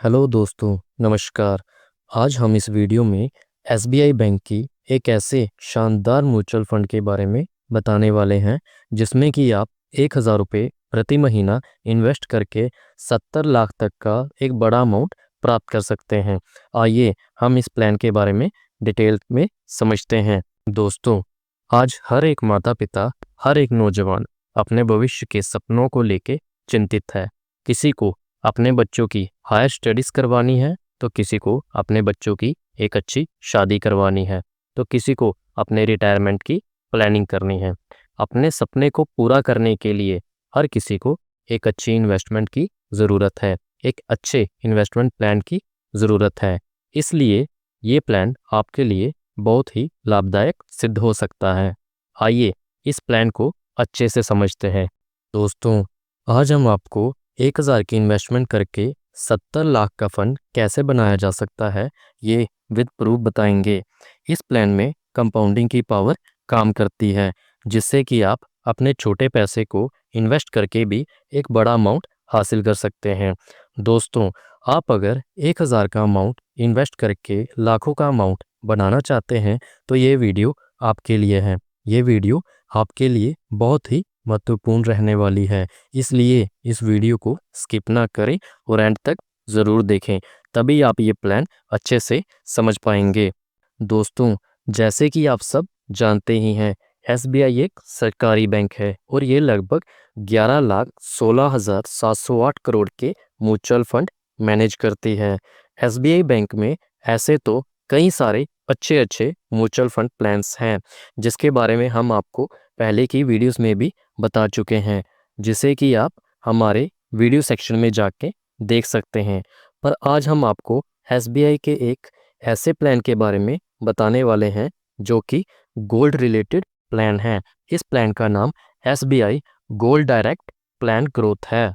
Hello दोस्तों, नमस्कार। आज हम इस वीडियो में एसबीआई बैंक की एक ऐसे शानदार म्यूचुअल फंड के बारे में बताने वाले हैं जिसमें कि आप 1,000 रुपये प्रति महीना इन्वेस्ट करके 70 लाख तक का एक बड़ा अमाउंट प्राप्त कर सकते हैं। आइए हम इस प्लान के बारे में डिटेल में समझते हैं। दोस्तों, आज हर एक माता पिता, हर एक नौजवान अपने भविष्य के सपनों को लेके चिंतित है। किसी को अपने बच्चों की हायर स्टडीज़ करवानी है, तो किसी को अपने बच्चों की एक अच्छी शादी करवानी है, तो किसी को अपने रिटायरमेंट की प्लानिंग करनी है। अपने सपने को पूरा करने के लिए हर किसी को एक अच्छी इन्वेस्टमेंट की ज़रूरत है, एक अच्छे इन्वेस्टमेंट प्लान की ज़रूरत है। इसलिए ये प्लान आपके लिए बहुत ही लाभदायक सिद्ध हो सकता है। आइए इस प्लान को अच्छे से समझते हैं। दोस्तों, आज हम आपको 1,000 की इन्वेस्टमेंट करके 70 लाख का फंड कैसे बनाया जा सकता है, ये विद प्रूफ बताएंगे। इस प्लान में कंपाउंडिंग की पावर काम करती है, जिससे कि आप अपने छोटे पैसे को इन्वेस्ट करके भी एक बड़ा अमाउंट हासिल कर सकते हैं। दोस्तों, आप अगर 1,000 का अमाउंट इन्वेस्ट करके लाखों का अमाउंट बनाना चाहते हैं, तो ये वीडियो आपके लिए है। ये वीडियो आपके लिए बहुत ही महत्वपूर्ण रहने वाली है, इसलिए इस वीडियो को स्किप ना करें और एंड तक ज़रूर देखें, तभी आप ये प्लान अच्छे से समझ पाएंगे। दोस्तों, जैसे कि आप सब जानते ही हैं, एसबीआई एक सरकारी बैंक है और ये लगभग 11,16,708 करोड़ के म्यूचुअल फंड मैनेज करती है। एसबीआई बैंक में ऐसे तो कई सारे अच्छे अच्छे म्यूचुअल फंड प्लान्स हैं, जिसके बारे में हम आपको पहले की वीडियोस में भी बता चुके हैं, जिसे कि आप हमारे वीडियो सेक्शन में जाके देख सकते हैं। पर आज हम आपको एसबीआई के एक ऐसे प्लान के बारे में बताने वाले हैं जो कि गोल्ड रिलेटेड प्लान है। इस प्लान का नाम SBI gold direct plan growth है।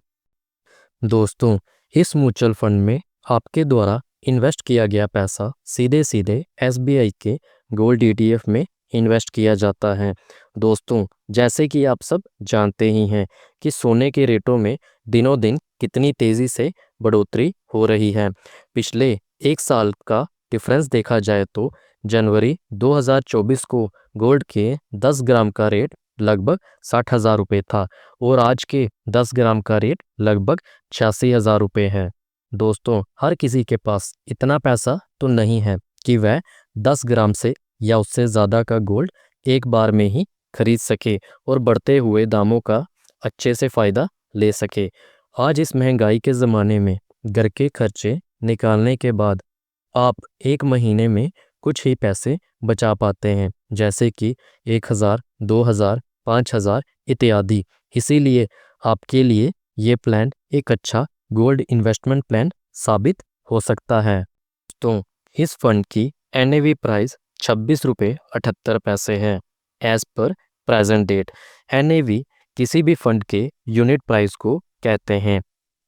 दोस्तों, इस म्यूचुअल फंड में आपके द्वारा इन्वेस्ट किया गया पैसा सीधे सीधे एसबीआई के गोल्ड ईटीएफ में इन्वेस्ट किया जाता है। दोस्तों, जैसे कि आप सब जानते ही हैं कि सोने के रेटों में दिनों दिन कितनी तेज़ी से बढ़ोतरी हो रही है। पिछले एक साल का डिफरेंस देखा जाए तो जनवरी 2024 को गोल्ड के 10 ग्राम का रेट लगभग 60,000 रुपये था और आज के 10 ग्राम का रेट लगभग 86,000 रुपये है। दोस्तों, हर किसी के पास इतना पैसा तो नहीं है कि वह 10 ग्राम से या उससे ज़्यादा का गोल्ड एक बार में ही खरीद सके और बढ़ते हुए दामों का अच्छे से फ़ायदा ले सके। आज इस महंगाई के ज़माने में घर के खर्चे निकालने के बाद आप एक महीने में कुछ ही पैसे बचा पाते हैं, जैसे कि 1,000, 2,000, 5,000 इत्यादि। इसीलिए आपके लिए ये प्लान एक अच्छा गोल्ड इन्वेस्टमेंट प्लान साबित हो सकता है। तो इस फंड की एनएवी प्राइस 26 रुपये 78 पैसे है as per present date. NAV किसी भी फंड के यूनिट प्राइस को कहते हैं।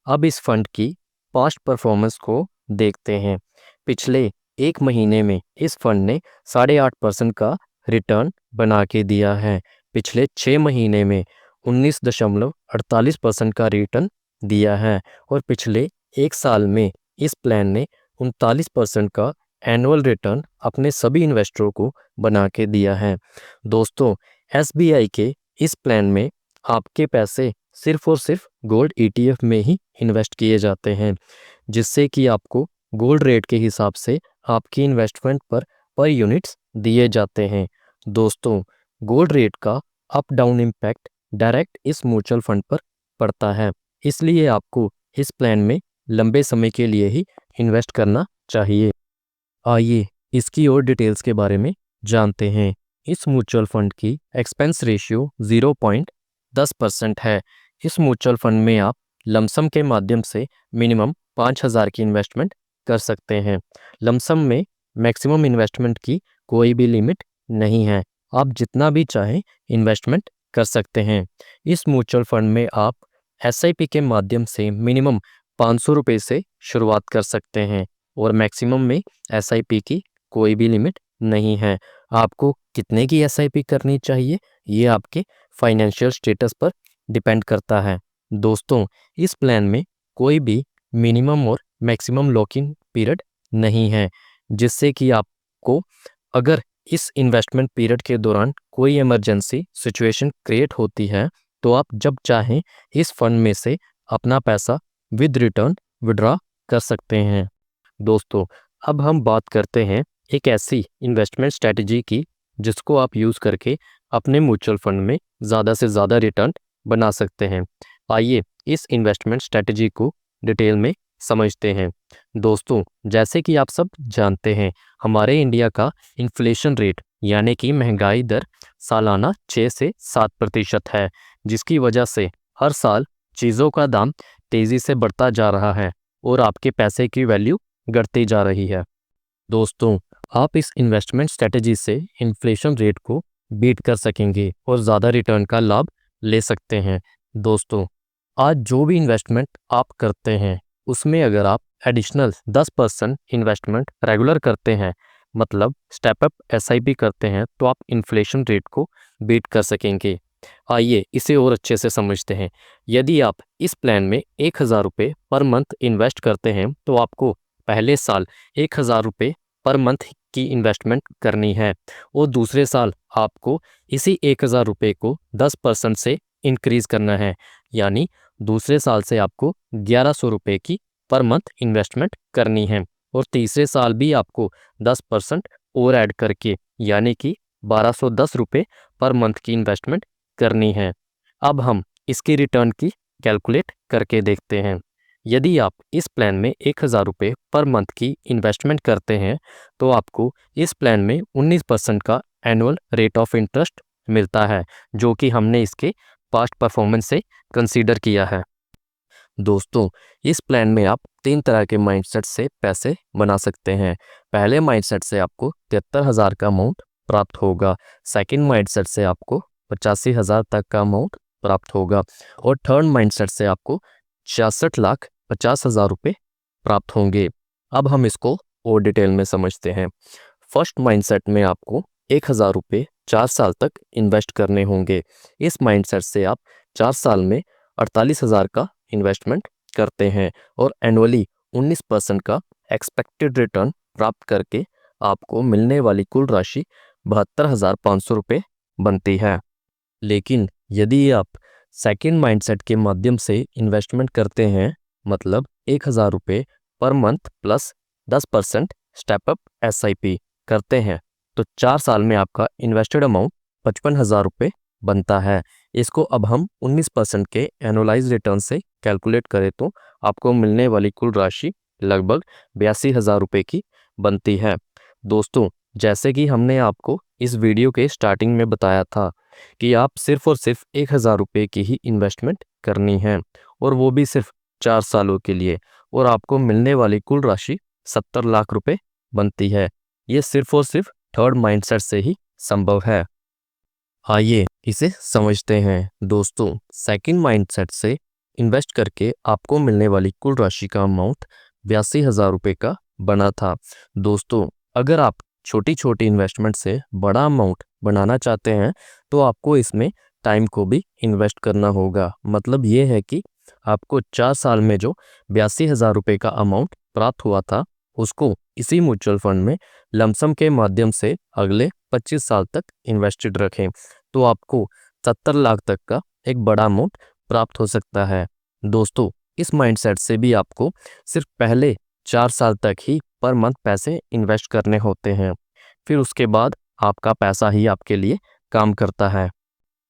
अब इस फंड की पास्ट परफॉर्मेंस को देखते हैं। पिछले एक महीने में इस फंड ने 8.5% का रिटर्न बना के दिया है। पिछले 6 महीने में 19.48% का रिटर्न दिया है और पिछले एक साल में इस प्लान ने 39% का एनुअल रिटर्न अपने सभी इन्वेस्टरों को बना के दिया है। दोस्तों, एसबीआई के इस प्लान में आपके पैसे सिर्फ और सिर्फ गोल्ड ईटीएफ में ही इन्वेस्ट किए जाते हैं, जिससे कि आपको गोल्ड रेट के हिसाब से आपकी इन्वेस्टमेंट पर यूनिट्स दिए जाते हैं। दोस्तों, गोल्ड रेट का अप डाउन इम्पैक्ट डायरेक्ट इस म्यूचुअल फंड पर पड़ता है, इसलिए आपको इस प्लान में लंबे समय के लिए ही इन्वेस्ट करना चाहिए। आइए इसकी और डिटेल्स के बारे में जानते हैं। इस म्यूचुअल फंड की एक्सपेंस रेशियो 0.10% है। इस म्यूचुअल फंड में आप लमसम के माध्यम से मिनिमम 5,000 की इन्वेस्टमेंट कर सकते हैं। लमसम में मैक्सिमम इन्वेस्टमेंट की कोई भी लिमिट नहीं है, आप जितना भी चाहें इन्वेस्टमेंट कर सकते हैं। इस म्यूचुअल फंड में आप एसआईपी के माध्यम से मिनिमम 500 रुपये से शुरुआत कर सकते हैं और मैक्सिमम में एसआईपी की कोई भी लिमिट नहीं है। आपको कितने की एसआईपी करनी चाहिए, ये आपके फाइनेंशियल स्टेटस पर डिपेंड करता है। दोस्तों, इस प्लान में कोई भी मिनिमम और मैक्सिमम लॉक इन पीरियड नहीं है, जिससे कि आपको अगर इस इन्वेस्टमेंट पीरियड के दौरान कोई इमरजेंसी सिचुएशन क्रिएट होती है तो आप जब चाहें इस फंड में से अपना पैसा विद रिटर्न विड्रॉ कर सकते हैं। दोस्तों, अब हम बात करते हैं एक ऐसी इन्वेस्टमेंट स्ट्रेटजी की जिसको आप यूज़ करके अपने म्यूचुअल फंड में ज़्यादा से ज़्यादा रिटर्न बना सकते हैं। आइए इस इन्वेस्टमेंट स्ट्रेटजी को डिटेल में समझते हैं। दोस्तों, जैसे कि आप सब जानते हैं, हमारे इंडिया का इन्फ्लेशन रेट यानी कि महंगाई दर सालाना 6 से 7% है, जिसकी वजह से हर साल चीज़ों का दाम तेज़ी से बढ़ता जा रहा है और आपके पैसे की वैल्यू घटती जा रही है। दोस्तों, आप इस इन्वेस्टमेंट स्ट्रेटजी से इन्फ्लेशन रेट को बीट कर सकेंगे और ज़्यादा रिटर्न का लाभ ले सकते हैं। दोस्तों, आज जो भी इन्वेस्टमेंट आप करते हैं उसमें अगर आप एडिशनल 10% इन्वेस्टमेंट रेगुलर करते हैं, मतलब स्टेप अप SIP करते हैं, तो आप इन्फ्लेशन रेट को बीट कर सकेंगे। आइए इसे और अच्छे से समझते हैं। यदि आप इस प्लान में 1000 रुपये पर मंथ इन्वेस्ट करते हैं तो आपको पहले साल 1000 रुपये पर मंथ की इन्वेस्टमेंट करनी है और दूसरे साल आपको इसी 1000 रुपये को 10% से इंक्रीज़ करना है, यानी दूसरे साल से आपको 1100 रुपये की पर मंथ इन्वेस्टमेंट करनी है और तीसरे साल भी आपको 10% और ऐड करके यानी कि 1210 रुपये पर मंथ की इन्वेस्टमेंट करनी है। अब हम इसकी रिटर्न की कैलकुलेट करके देखते हैं। यदि आप इस प्लान में 1000 रुपये पर मंथ की इन्वेस्टमेंट करते हैं तो आपको इस प्लान में 19% का एनुअल रेट ऑफ इंटरेस्ट मिलता है, जो कि हमने इसके पास्ट परफॉर्मेंस से कंसीडर किया है। दोस्तों, इस प्लान में आप 3 तरह के माइंडसेट से पैसे बना सकते हैं। पहले माइंडसेट से आपको 73,000 का अमाउंट प्राप्त होगा, सेकंड माइंडसेट से आपको 85,000 तक का अमाउंट प्राप्त होगा और थर्ड माइंडसेट से आपको 66,50,000 रुपये प्राप्त होंगे। अब हम इसको और डिटेल में समझते हैं। फर्स्ट माइंडसेट में आपको 1000 रुपये 4 साल तक इन्वेस्ट करने होंगे। इस माइंडसेट से आप 4 साल में 48,000 का इन्वेस्टमेंट करते हैं और एनुअली 19% का एक्सपेक्टेड रिटर्न प्राप्त करके आपको मिलने वाली कुल राशि 72,500 रुपये बनती है। लेकिन यदि आप सेकेंड माइंडसेट के माध्यम से इन्वेस्टमेंट करते हैं, मतलब 1000 रुपये per month plus 10% step up SIP करते हैं, तो 4 साल में आपका इन्वेस्टेड अमाउंट 55,000 रुपये बनता है। इसको अब हम 19% के एनुअलाइज रिटर्न से कैलकुलेट करें तो आपको मिलने वाली कुल राशि लगभग 82,000 रुपये की बनती है। दोस्तों, जैसे कि हमने आपको इस वीडियो के स्टार्टिंग में बताया था कि आप सिर्फ और सिर्फ 1000 रुपये की ही इन्वेस्टमेंट करनी है और वो भी सिर्फ 4 सालों के लिए, और आपको मिलने वाली कुल राशि 70 लाख रुपये बनती है। ये सिर्फ और सिर्फ थर्ड माइंडसेट से ही संभव है। आइए इसे समझते हैं। दोस्तों, सेकंड माइंडसेट से इन्वेस्ट करके आपको मिलने वाली कुल राशि का अमाउंट 82,000 रुपये का बना था। दोस्तों, अगर आप छोटी छोटी इन्वेस्टमेंट से बड़ा अमाउंट बनाना चाहते हैं तो आपको इसमें टाइम को भी इन्वेस्ट करना होगा। मतलब ये है कि आपको 4 साल में जो 82,000 रुपये का अमाउंट प्राप्त हुआ था उसको इसी म्यूचुअल फंड में लमसम के माध्यम से अगले 25 साल तक इन्वेस्टेड रखें तो आपको 70 लाख तक का एक बड़ा अमाउंट प्राप्त हो सकता है। दोस्तों, इस माइंडसेट से भी आपको सिर्फ पहले 4 साल तक ही पर मंथ पैसे इन्वेस्ट करने होते हैं, फिर उसके बाद आपका पैसा ही आपके लिए काम करता है।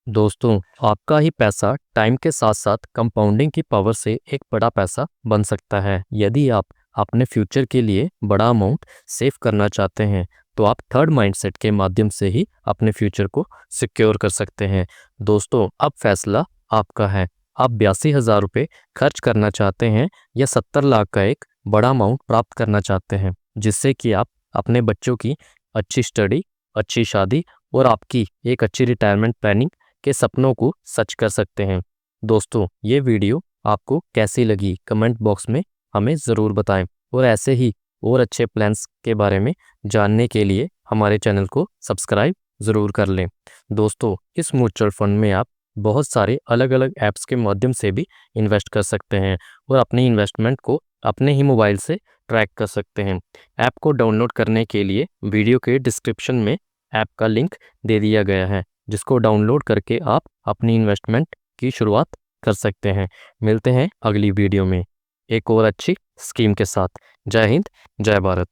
दोस्तों, आपका ही पैसा टाइम के साथ साथ कंपाउंडिंग की पावर से एक बड़ा पैसा बन सकता है। यदि आप अपने फ्यूचर के लिए बड़ा अमाउंट सेव करना चाहते हैं तो आप थर्ड माइंडसेट के माध्यम से ही अपने फ्यूचर को सिक्योर कर सकते हैं। दोस्तों, अब फैसला आपका है। आप 82,000 रुपये खर्च करना चाहते हैं या 70 लाख का एक बड़ा अमाउंट प्राप्त करना चाहते हैं, जिससे कि आप अपने बच्चों की अच्छी स्टडी, अच्छी शादी और आपकी एक अच्छी रिटायरमेंट प्लानिंग के सपनों को सच कर सकते हैं। दोस्तों, ये वीडियो आपको कैसी लगी कमेंट बॉक्स में हमें ज़रूर बताएं और ऐसे ही और अच्छे प्लान्स के बारे में जानने के लिए हमारे चैनल को सब्सक्राइब ज़रूर कर लें। दोस्तों, इस म्यूचुअल फंड में आप बहुत सारे अलग अलग ऐप्स के माध्यम से भी इन्वेस्ट कर सकते हैं और अपनी इन्वेस्टमेंट को अपने ही मोबाइल से ट्रैक कर सकते हैं। ऐप को डाउनलोड करने के लिए वीडियो के डिस्क्रिप्शन में ऐप का लिंक दे दिया गया है, जिसको डाउनलोड करके आप अपनी इन्वेस्टमेंट की शुरुआत कर सकते हैं। मिलते हैं अगली वीडियो में एक और अच्छी स्कीम के साथ। जय हिंद, जय भारत।